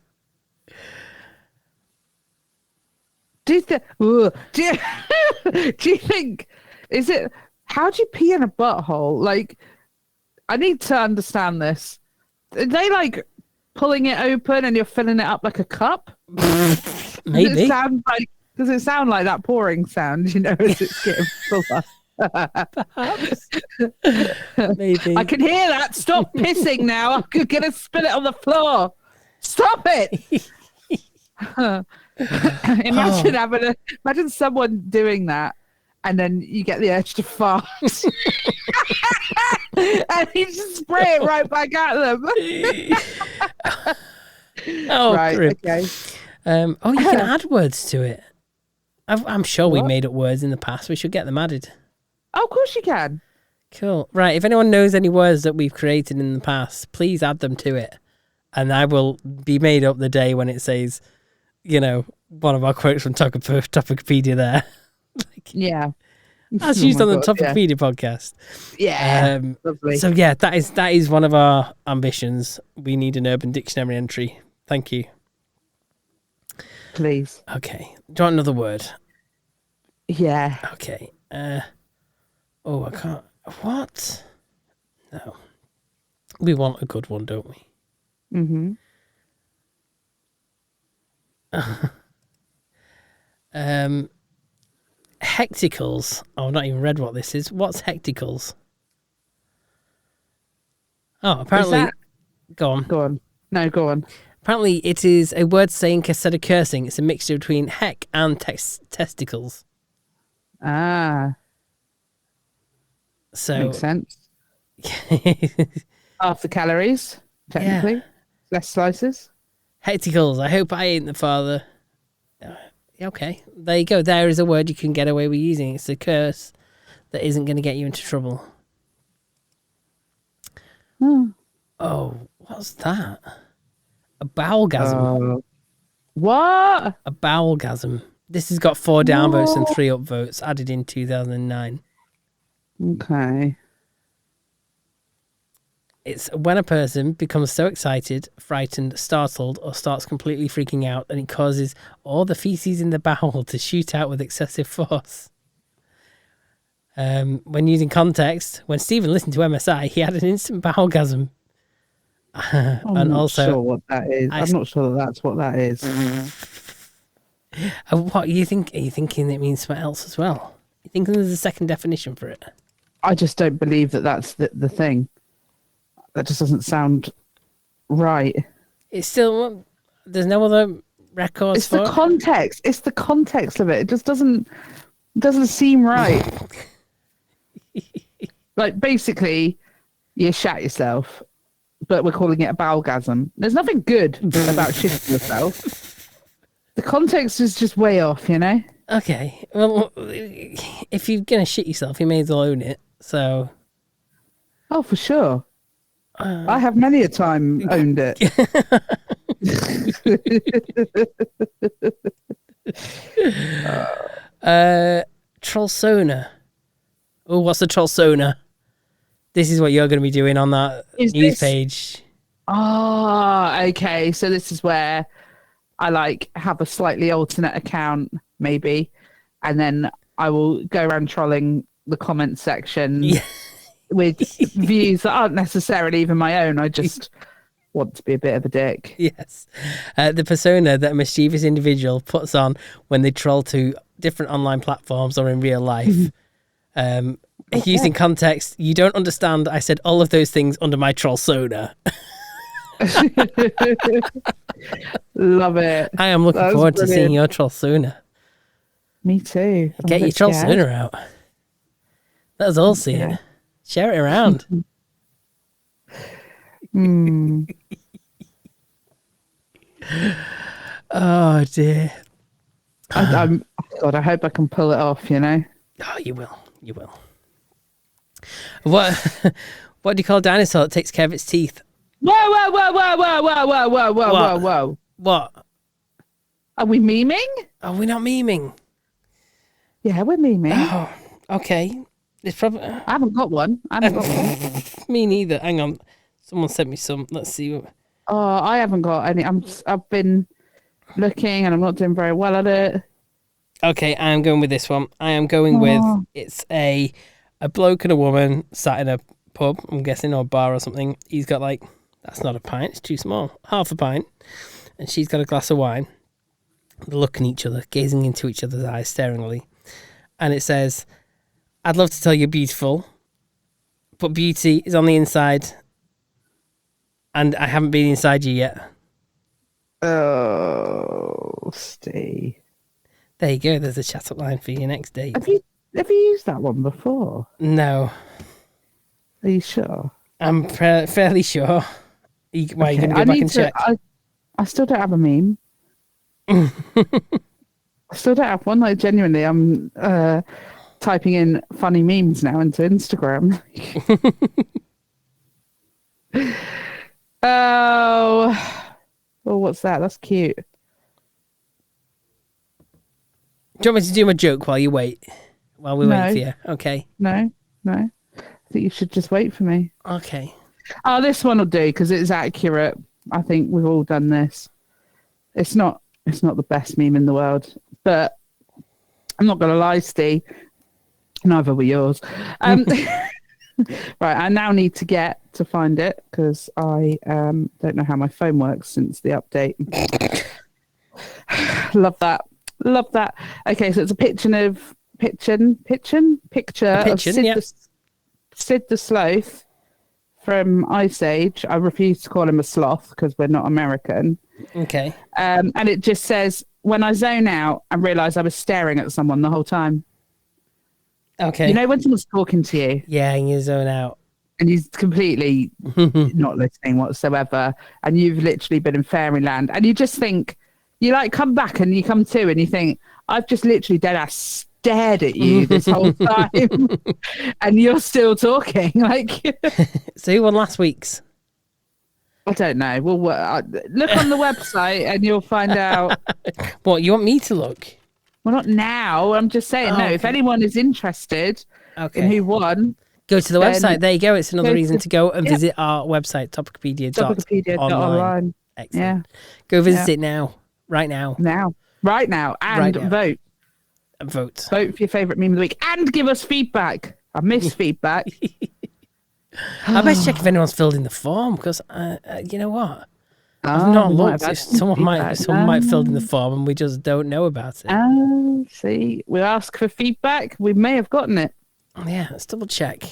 Do you think, is it, how do you pee in a butthole? Like, I need to understand this. Are they like pulling it open and you're filling it up like a cup? Maybe. Does it sound like that pouring sound, you know, as it's getting fuller? Perhaps. Maybe. I can hear that. Stop pissing now. I'm going to spill it on the floor. Stop it. Imagine someone doing that and then you get the urge to fart. And you just spray it right back at them. Oh, right, grim. okay. You can add words to it. I'm sure we made up words in the past. We should get them added. Oh, of course you can. Cool. Right. If anyone knows any words that we've created in the past, please add them to it. And I will be made up the day when it says, you know, one of our quotes from Topicopedia there. Yeah. As used on the Topicopedia podcast. Yeah. Lovely. So yeah, that is one of our ambitions. We need an Urban Dictionary entry. Thank you. Please. Okay. Do you want another word? Yeah. Okay. I can't. What? No. We want a good one, don't we? Mm-hmm. Hecticles. Oh, I've not even read what this is. What's hecticles? Oh, apparently. Go on. Go on. No, go on. Apparently, it is a word saying instead of cursing. It's a mixture between heck and testicles. Ah. So makes sense. Half the calories, technically. Yeah. Less slices. Hecticles. I hope I ain't the father. Okay, there you go. There is a word you can get away with using. It's a curse that isn't going to get you into trouble. Oh, what's that? A bowelgasm. What? A bowelgasm. This has got 4 downvotes and 3 upvotes, added in 2009. Okay. It's when a person becomes so excited, frightened, startled, or starts completely freaking out, and it causes all the feces in the bowel to shoot out with excessive force. When using context, when Stephen listened to MSI, he had an instant bowelgasm. I'm not sure what that is. I'm not sure that's what that is. What you think? Are you thinking it means something else as well? You thinking there's a second definition for it? I just don't believe that that's the thing. That just doesn't sound right. It's still, there's no other records for it? It's the context. It's the context of it. It just doesn't seem right. Like, basically, you shat yourself, but we're calling it a bowelgasm. There's nothing good about shitting yourself. The context is just way off, you know? Okay. Well, if you're going to shit yourself, you may as well own it. So. Oh, for sure. I have many a time owned it. Trollsona. Oh, what's the Trollsona? This is what you're going to be doing on that news page. Oh, okay. So this is where I have a slightly alternate account, maybe, and then I will go around trolling the comment section. Yeah. With views that aren't necessarily even my own. I just want to be a bit of a dick. Yes. The persona that a mischievous individual puts on when they troll to different online platforms or in real life. Using context, you don't understand. I said all of those things under my trollsona. Love it. I am looking forward to seeing your trollsona. Me too. Get your trollsona out. Let us all see it. Share it around. Oh dear. God, I hope I can pull it off, you know. Oh, you will. You will. What do you call a dinosaur that takes care of its teeth? Whoa. What? Are we memeing? Are we not memeing? Yeah, we're memeing. Oh, okay. It's probably. I haven't got one. Me neither. Hang on. Someone sent me some. Let's see. Oh, I haven't got any. I've been looking and I'm not doing very well at it. Okay, I am going with this one. I am going with it's a bloke and a woman sat in a pub, I'm guessing, or a bar or something. He's got that's not a pint, it's too small. Half a pint. And she's got a glass of wine. They're looking at each other, gazing into each other's eyes staringly. And it says, I'd love to tell you you're beautiful, but beauty is on the inside. And I haven't been inside you yet. Oh, Steve. There you go. There's a chat up line for your next date. Have you used that one before? No. Are you sure? I'm fairly sure. You can go back and check. I still don't have a meme. I still don't have one. Like, genuinely, I'm typing in funny memes now into Instagram. Oh, what's that? That's cute. Do you want me to do my joke while you wait? While we wait for you? Okay. No. I think you should just wait for me. Okay. Oh, this one will do because it's accurate. I think we've all done this. It's not the best meme in the world, but I'm not going to lie, Steve. Neither were yours. Right, I now need to find it because I don't know how my phone works since the update. Love that. Okay, so it's a picture of Sid the Sloth from Ice Age. I refuse to call him a sloth because we're not American. Okay. And it just says, when I zone out, I realise I was staring at someone the whole time. Okay. You know when someone's talking to you? Yeah, and you zone out. And he's completely not listening whatsoever. And you've literally been in fairyland. And you just think, you come back and you come to and you think, I've just literally dead ass stared at you this whole time. And you're still talking. So who won last week's? I don't know. Well, look on the website and you'll find out. What, you want me to look? Well, not now. I'm just saying, no. If anyone is interested in who won, go to the website. There you go. It's another reason to go and visit our website, topicopedia.online. Excellent. Yeah. Go visit it now. Right now. And vote. Vote for your favourite meme of the week. And give us feedback. I miss feedback. I best check if anyone's filled in the form because you know what? I've not looked. Someone might have filled in the form and we just don't know about it. See, we ask for feedback. We may have gotten it. Yeah, let's double check.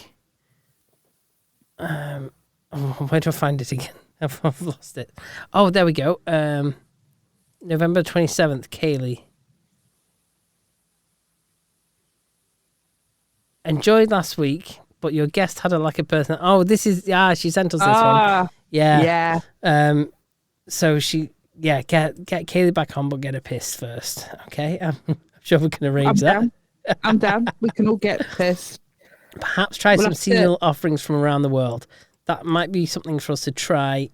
Where do I find it again? I've lost it. Oh, there we go. November 27th, Kaylee. Enjoyed last week, but your guest had a person. Oh, this is she sent us this one. Yeah. So get Kaylee back on, but get her pissed first. Okay, I'm sure we can arrange that. I'm down. We can all get pissed. Perhaps try some seasonal offerings from around the world. That might be something for us to try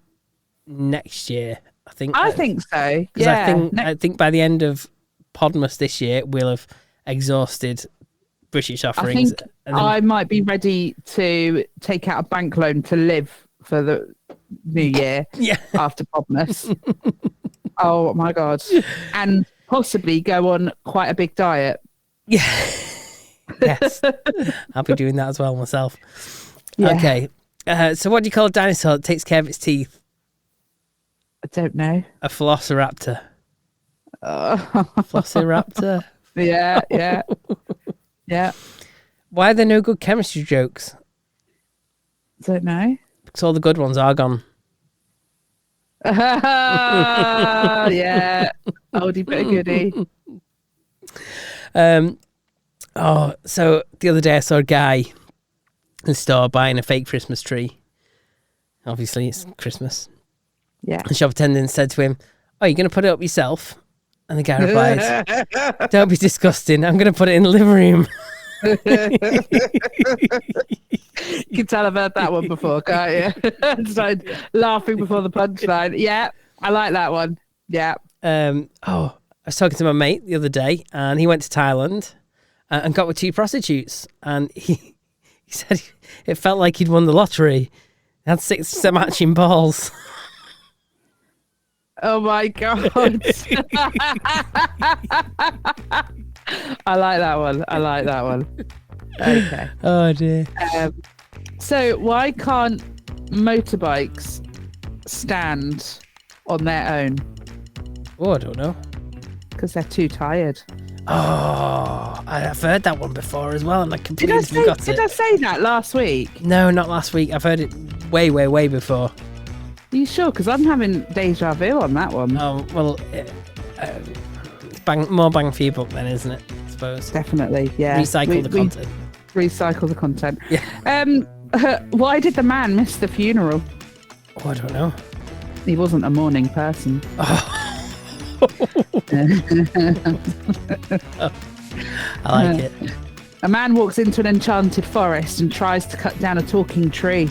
next year. I think so. Yeah. I think by the end of Podmas this year, we'll have exhausted British offerings. I think I might be ready to take out a bank loan to live for the new year after Podmas. Oh my God. And possibly go on quite a big diet. Yeah. Yes. I'll be doing that as well myself. Yeah. Okay. So what do you call a dinosaur that takes care of its teeth? I don't know. A velociraptor. Velociraptor. Yeah. Why are there no good chemistry jokes? Don't know. Because all the good ones are gone. Yeah. Oldie but a goodie. So the other day I saw a guy in the store buying a fake Christmas tree. Obviously, it's Christmas. Yeah. The shop attendant said to him, "Oh, you're going to put it up yourself?" And the guy replies, "Don't be disgusting. I'm going to put it in the living room." You can tell I've heard that one before, can't you? Started laughing before the punchline. Yeah, I like that one. Yeah. I was talking to my mate the other day, and he went to Thailand and got with 2 prostitutes, and he said it felt like he'd won the lottery. He had 6 matching balls. Oh my god. I like that one. Okay. Oh dear. So why can't motorbikes stand on their own? Oh, I don't know. Because they're too tired. Oh, I've heard that one before as well, and I completely forgot it. Did I say that last week? No, not last week. I've heard it way, way, way before. Are you sure? Because I'm having deja vu on that one. Oh, well, it's more bang for your buck then, isn't it? I suppose. Definitely, yeah. Recycle the content. Recycle the content. Yeah. Why did the man miss the funeral? Oh, I don't know. He wasn't a morning person. I like it. A man walks into an enchanted forest and tries to cut down a talking tree.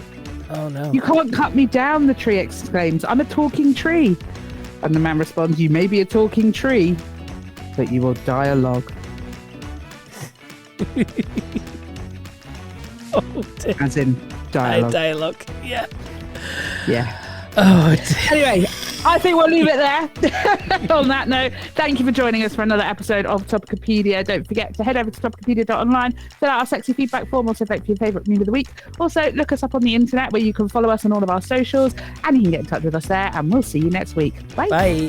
Oh no. "You can't cut me down," the tree exclaims. "I'm a talking tree." And the man responds, "You may be a talking tree, but you will die a log." Oh dear. As in dialogue. Dialogue. Yeah. Yeah. Oh dear. Anyway, I think we'll leave it there. On that note, thank you for joining us for another episode of Topicopedia. Don't forget to head over to topicopedia.online, fill out our sexy feedback form, also vote for your favourite meme of the week. Also, look us up on the internet where you can follow us on all of our socials, and you can get in touch with us there, and we'll see you next week. Bye. Bye.